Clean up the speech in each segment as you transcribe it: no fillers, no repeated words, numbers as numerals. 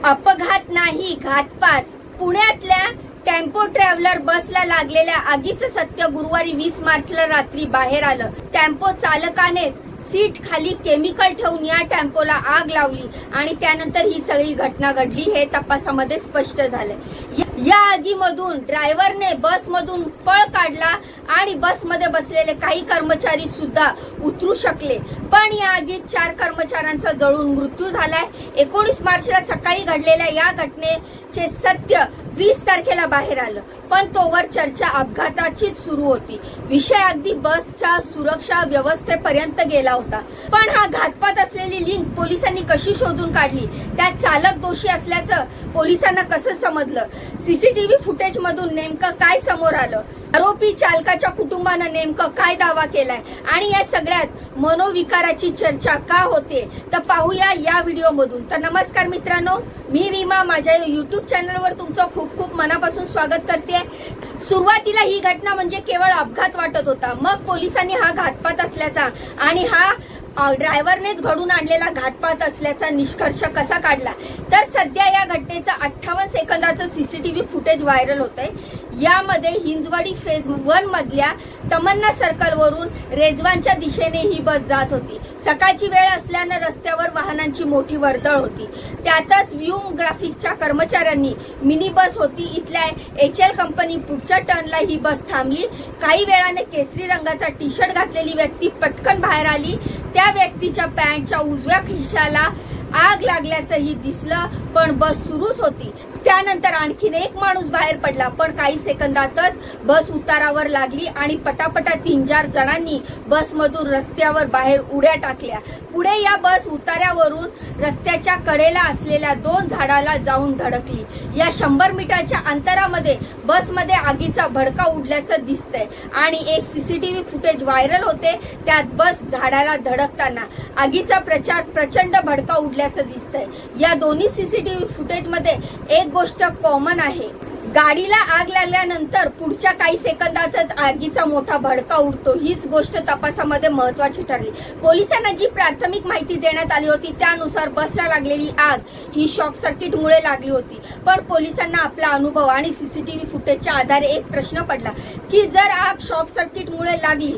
अपघात नाही घातपात. पुण्यातल्या टेम्पो ट्रॅव्हलर बसला लागलेल्या आगीचं सत्य गुरुवारी 20 मार्चला रात्री बाहेर आलं. टेम्पो चालकानेच सीट खाली केमिकल ठेवून या टेम्पोला आग लावली आणि त्यानंतर ही सगळी घटना घडली हे तपासामध्ये स्पष्ट झालंय. या आगीमधून ड्रायव्हरने बसमधून पळ काढला आणि बसमध्ये बसलेले काही कर्मचारी सुद्धा उतरू शकले, पण या आगीत 4 कर्मचाऱ्यांचा जळून मृत्यू झालाय. 19 मार्चला सकाळी घडलेल्या या घटनेचे सत्य 20 तारखेला बाहेर आलं, पण तोवर चर्चा अपघाताचीच सुरू होती. विषय अगदी बसच्या सुरक्षा व्यवस्थेपर्यंत गेला होता. पण हा घातपात असलेली लिंक पोलिसांनी कशी शोधून काढली? त्यात चालक दोषी असल्याचं पोलिसांना कसं समजलं? सीसीटीव्ही फुटेज मधून नेमकं काय समोर आलं? आरोपी चालकाच्या कुटुंबानं नेमकं काय दावा केलाय? आणि या सगळ्यात मनोविकाराची चर्चा का होते तर पाहूया या व्हिडिओ मधून. तर नमस्कार मित्रांनो, मी रीमा माझ्या युट्यूब चॅनलवर तुमचं खूप खूप मनापासून स्वागत करते. सुरुवातीला ही घटना म्हणजे केवळ अपघात वाटत होता, मग पोलिसांनी हा घातपात असल्याचा आणि हा ड्रायव्हरनेच घडून आणलेला घातपात असल्याचा निष्कर्ष कसा काढला. तर सध्या या घटनेचं 58 सेकंदाचं सीसीटीव्ही फुटेज व्हायरल होतंय. यामध्ये हिंजवडी फेज 1 मधल्या तमन्ना सर्कल वरून रेजवानच्या दिशेने ही बस जात होती. सकाळची वेळ असल्यानं रस्त्यावर वाहनांची मोठी वर्दळ होती. त्यातच व्ह्यूम ग्राफिक्सच्या कर्मचाऱ्यांनी मिनी बस होती इथल्या HL कंपनी पुढच्या टर्नला ही बस थांबली. काही वेळाने केसरी रंगाचा टी शर्ट घातलेली व्यक्ती पटकन बाहेर आली. त्या व्यक्तीच्या पॅन्टच्या उजव्या खिशाला आग लागल्याचंही दिसलं, पण बस सुरूच होती. त्यानंतर आणखीन एक माणूस बाहेर पडला, पण काही सेकंदातच बस उतारावर लागली आणि पटापटा 3-4 जणांनी बसमधून रस्त्यावर बाहेर उड्या टाकल्या. पुढे या बस उतार्यावरून रस्त्याच्या कडेला असलेल्या 2 झाडाला जाऊन धडकली. या 100 मीटरच्या अंतरामध्ये बसमध्ये आगीचा भडका उडल्याचं दिसतंय आणि एक सीसीटीव्ही फुटेज व्हायरल होते. त्यात बस झाडाला धडकताना आगीचा प्रचंड भडका उडल्याचं दिसतंय. या दोन्ही सीसीटीव्ही फुटेज मध्ये एक गोष्ट कॉमन आहे, गाडीला आग लागल्यानंतर पुढच्या काही सेकंदातच आगीचा मोठा भडका उडतो. हीच गोष्ट तपासामध्ये महत्वाची ठरली. पोलिसांना जी प्राथमिक माहिती देण्यात आली होती त्यानुसार बसला लागलेली आग ही शॉर्ट सर्किटमुळे लागली होती. पण पोलिसांना आपला अनुभव आणि सीसीटीव्ही फुटेजच्या आधारे एक प्रश्न पडला की जर आग शॉर्ट सर्किटमुळे लागली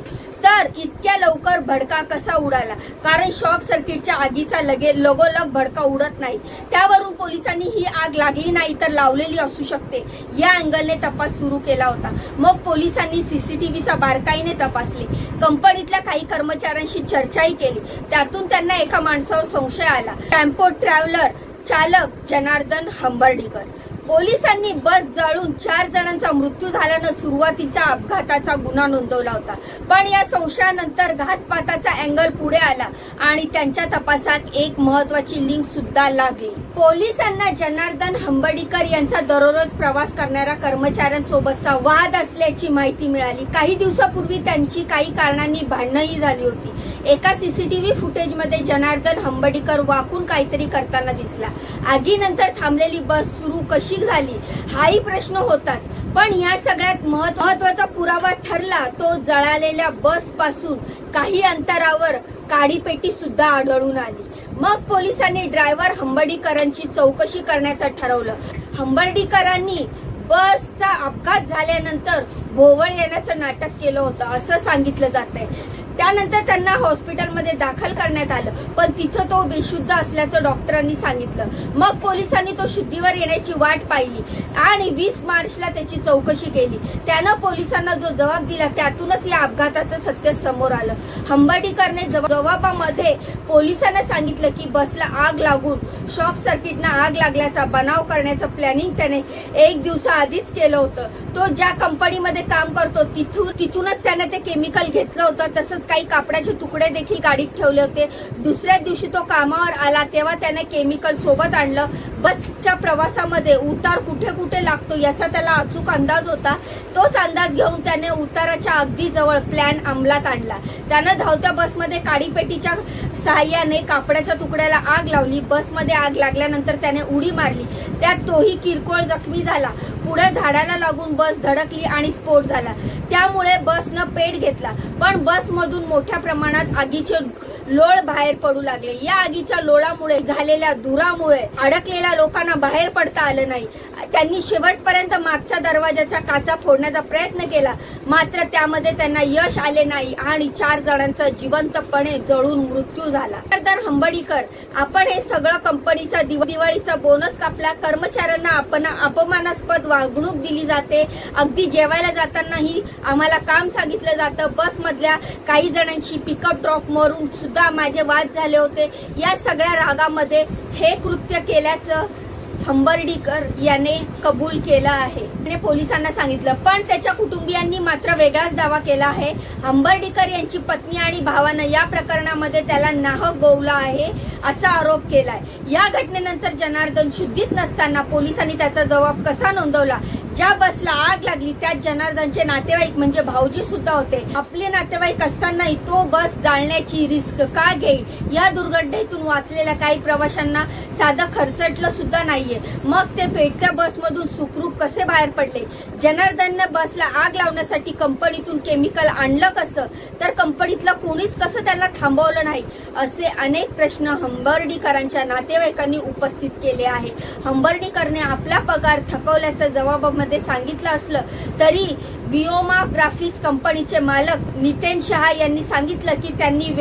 तर इतक्या लवकर भडका कसा उडाला? कारण शॉर्ट सर्किटच्या आगीचा लगोलग भडका उडत नाही. त्यावरून पोलिसांनी ही आग लागली नाही तर लावलेली असू शकते या अँगलने तपास सुरू केला होता. मग पोलिसांनी सीसीटीव्हीचा बारकाईने तपासले, कंपनीतल्या काही कर्मचाऱ्यांशी चर्चाही केली. त्यातून त्यांना एका माणसावर संशय आला, टेम्पो ट्रॅव्हलर चालक जनार्दन हंबर्डीकर. पोलिसांनी बस जाळून 4 जणांचा मृत्यू झाल्यानं सुरुवातीच्या अपघाताचा गुन्हा नोंदवला होता. पण या संशयानंतर घातपाताचा अँगल पुढे आला आणि त्यांच्या तपासात एक महत्वाची लिंक सुद्धा लागली. पोलिसांना जनार्दन हंबर्डीकर यांचा दररोज प्रवास करणाऱ्या कर्मचाऱ्यांसोबतचा वाद असल्याची माहिती मिळाली. काही दिवसापूर्वी त्यांची काही कारणांनी भांडणंही झाली होती. एका सीसीटीव्ही फुटेजमध्ये जनार्दन हंबर्डीकर वाकून काहीतरी करताना दिसला. आगीनंतर थांबलेली बस सुरू कशी झाली हाही प्रश्न होताच, पण या सगळ्यात महत्वाचा पुरावा ठरला तो जळालेल्या बस पासून काही अंतरावर काडीपेटी सुद्धा आढळून आली. मग पोलिसांनी ड्रायव्हर हंबर्डीकरांची चौकशी करण्याचं ठरवलं. हंबर्डीकरांनी बसचा अपघात झाल्यानंतर भोवळ येण्याचं नाटक केलं होतं असं सांगितलं जातंय. त्यानंतर त्यांना हॉस्पिटलमध्ये दाखल करण्यात आलं, पण तिथं तो बेशुद्ध असल्याचं डॉक्टरांनी सांगितलं. मग पोलिसांनी तो शुद्धीवर येण्याची वाट पाहिली आणि 20 मार्चला त्याची चौकशी केली. त्यानं पोलिसांना जो जबाब दिला त्यातूनच या अपघाताचं सत्य समोर आलं. हंबर्डीकरने जबाबामध्ये पोलिसांना सांगितलं की बसला आग लागून शॉर्ट सर्किटनं आग लागल्याचा बनाव करण्याचं प्लॅनिंग त्याने 1 दिवसाआधीच केलं होतं. तो ज्या कंपनीमध्ये काम करतो तिथूनच त्याने ते केमिकल घेतलं होतं. तसंच काही कापडाचे तुकडे देखील गाडीत ठेवले होते. दुसऱ्या दिवशी तो कामावर आला तेव्हा त्याने केमिकल सोबत आणलं. बसच्या प्रवासामध्ये उतार कुठे कुठे लागतो याचा त्याला अचूक अंदाज होता. तोच अंदाज घेऊन त्याने उताराच्या अगदी जवळ प्लॅन अंमलात आणला. त्यानं धावत्या बसमध्ये काडीपेटीच्या सहाय्याने कापडाच्या तुकड्याला आग लावली. बसमध्ये आग लागल्यानंतर त्याने उडी मारली. त्यात तोही किरकोळ जखमी झाला. पुढे झाडाला लागून बस धडकली आणि स्फोट झाला, त्यामुळे बसनं पेट घेतला, पण बसमधून मोठ्या प्रमाणात आगीचे लोळ बाहेर पडू लागले। या आगीच्या लोळामुळे झालेल्या धुरामुळे अडकलेल्या लोकांना बाहेर पडता आलं नाही। त्यांनी शेवटपर्यंत मागच्या दरवाजाच्या काचा फोडण्याचा प्रयत्न केला, मात्र त्यामध्ये त्यांना यश आले नाही आणि 4 जणांचा जिवंतपणे जळून मृत्यू झाला। तर हंबर्डीकर, आपण हे सगळं कंपनीचा दिवाळीचा बोनस कापला, कर्मचाऱ्यांना आपण अपमानास्पद वागणूक दिली जाते, अगदी जेवायला जातानाही आम्हाला काम सांगितलं जातं, बस मधल्या काही जणांशी पिकअप ड्रॉप मरून सुद्धा माझे वाद झाले होते। या सगळ्या रागामध्ये हे कृत्य केल्याचं हंबर्डीकर याने कबूल केलं आहे, पोलिसांना सांगितलं, पण त्याच्या कुटुंबियांनी मात्र वेगळाच दावा केला आहे। हंबर्डीकर यांची पत्नी आणि भावानं या प्रकरणामध्ये त्याला नाहक गोवलं आहे असा आरोप केलाय। या घटनेनंतर जनार्दन शुद्धीत नसताना पोलिसांनी त्याचा जबाब कसा नोंदवला, ज्या बसला आग लागली त्यात जनार्दनचे नातेवाईक म्हणजे भाऊजी सुद्धा होते, आपले नातेवाईक असतानाही तो बस जाळण्याची रिस्क का घेईल। या दुर्घटनेतून वाचलेल्या काही प्रवाशांना साधं खर्चटलं सुद्धा नाहीये, मग ते पेटत्या बसमधून सुखरूप कसे बाहेर पडले। जनार्दनने बसला आग लावण्यासाठी कंपनीतून केमिकल आणलं कसं, तर कंपनीतलं कोणीच कसं त्यांना थांबवलं नाही, असे अनेक प्रश्न हंबर्डीकरांच्या नातेवाईकांनी उपस्थित केले आहे। हंबर्डीकरने आपला पगार थकवल्याचं जबाबामध्ये सांगितलं असलं तरी विओमा ग्राफिक्स कंपनीचे मालक नितेन शहा यांनी सांगितलं की त्यांनी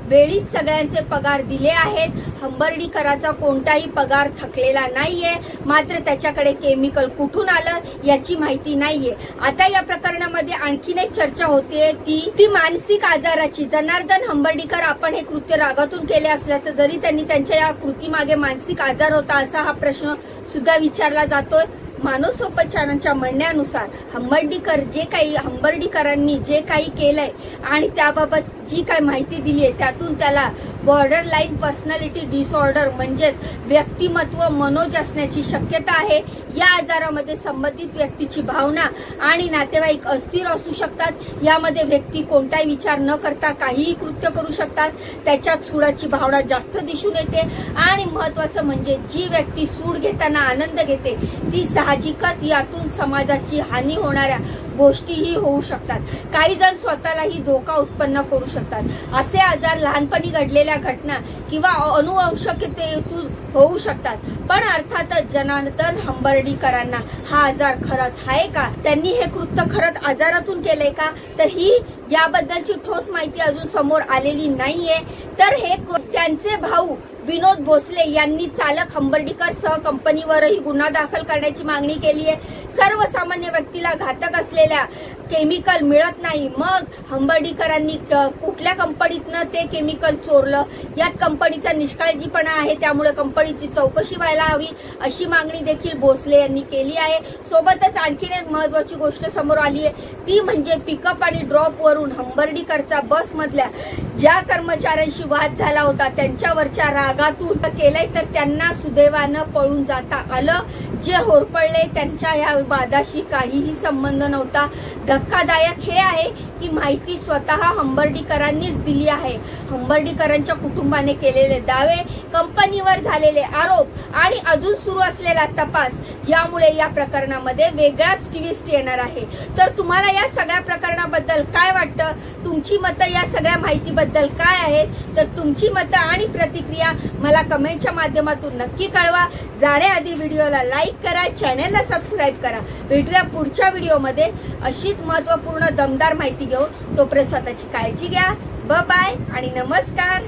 वेळीच सगळ्यांचे पगार दिले आहेत। हंबर्डीकराचा कोणताही पगार थकलेला नाहीये, मात्र त्याच्याकडे केमिकल कुठून आलं याची माहिती नाहीये। आता या प्रकरणामध्ये आणखीन एक चर्चा होतीये, ती मानसिक आजाराची। जनार्दन हंबर्डीकर आपण हे कृत्य रागातून केले असल्याचं जरी त्यांनी त्यांच्या या कृतीमागे मानसिक आजार होता असा हा प्रश्न सुद्धा विचारला जातोय। मानसोपचारांच्या म्हणण्यानुसार हंबर्डीकरांनी जे काही केलंय आणि त्याबाबत जी काही माहिती दिली आहे त्यातून त्याला बॉर्डर लाईन पर्सनॅलिटी डिसऑर्डर म्हणजेच व्यक्तिमत्व मनोज असण्याची शक्यता आहे। या आजारामध्ये संबंधित व्यक्तीची भावना आणि नातेवाईक अस्थिर असू शकतात। यामध्ये व्यक्ती कोणताही विचार न करता काहीही कृत्य करू शकतात, त्याच्यात सूडाची भावना जास्त दिसून येते आणि महत्वाचं म्हणजे जी व्यक्ती सूड घेताना आनंद घेते ती साहजिकच यातून समाजाची हानी होणाऱ्या गोष्टीही होऊ शकतात। काही जण स्वतःलाही धोका उत्पन्न करू शकतात। असे आजार लहानपणी घडलेल्या घटना किंवा अनुवंशिकतेतून होऊ शकतात, पण अर्थातच जनार्दन हंबर्डीकरांना हा आजार खरंच आहे का, त्यांनी हे कृत्य खरंच आजारातून केलंय का, तर ही याबद्दलची ठोस माहिती अजून समोर आलेली नाहीये। तर हे त्यांचे भाऊ विनोद भोसले यांनी चालक हंबर्डीकर सह कंपनीवरही गुन्हा दाखल करण्याची मागणी केली आहे। सर्वसामान्य व्यक्तीला घातक असलेल्या केमिकल मिळत नाही, मग हंबर्डीकरांनी कुठल्या कंपनीतनं ते केमिकल चोरलं, यात कंपनीचा निष्काळजीपणा आहे, त्यामुळे कंपनीची चौकशी व्हायला हवी अशी मागणी देखील भोसले यांनी केली आहे। सोबतच आणखीन एक महत्वाची गोष्ट समोर आली आहे, ती म्हणजे पिकअप आणि ड्रॉप वरून हंबर्डीकरचा बस मधल्या ज्या कर्मचाऱ्यांशी वाद झाला होता त्यांच्यावरच्या रागातून केलंय, तर त्यांना सुदैवानं पळून जाता आलं। जे होरपळले त्यांच्या या वादाशी काहीही संबंध नव्हता। धक्कादायक हे आहे की माहिती स्वतः हंबर्डीकरांनीच दिली आहे। हंबर्डीकरांच्या कुटुंबाने केलेले दावे, कंपनीवर झालेले आरोप आणि अजून सुरू असलेला तपास यामुळे या प्रकरणामध्ये वेगळाच ट्विस्ट येणार आहे। तर तुम्हाला या सगळ्या प्रकरणाबद्दल काय वाटतं, तुमची मतं या सगळ्या माहितीबद्दल काय आहेत, तर तुमची मतं आणि प्रतिक्रिया मला कमेंटच्या माध्यमातून नक्की कळवा। जाण्याआधी व्हिडिओला लाईक करा, चॅनलला सबस्क्राईब करा। भेटूया पुढच्या व्हिडिओमध्ये अशीच महत्त्वपूर्ण दमदार माहिती घेऊन। तोपर्यंत स्वतःची काळजी घ्या। बाय बाय आणि नमस्कार।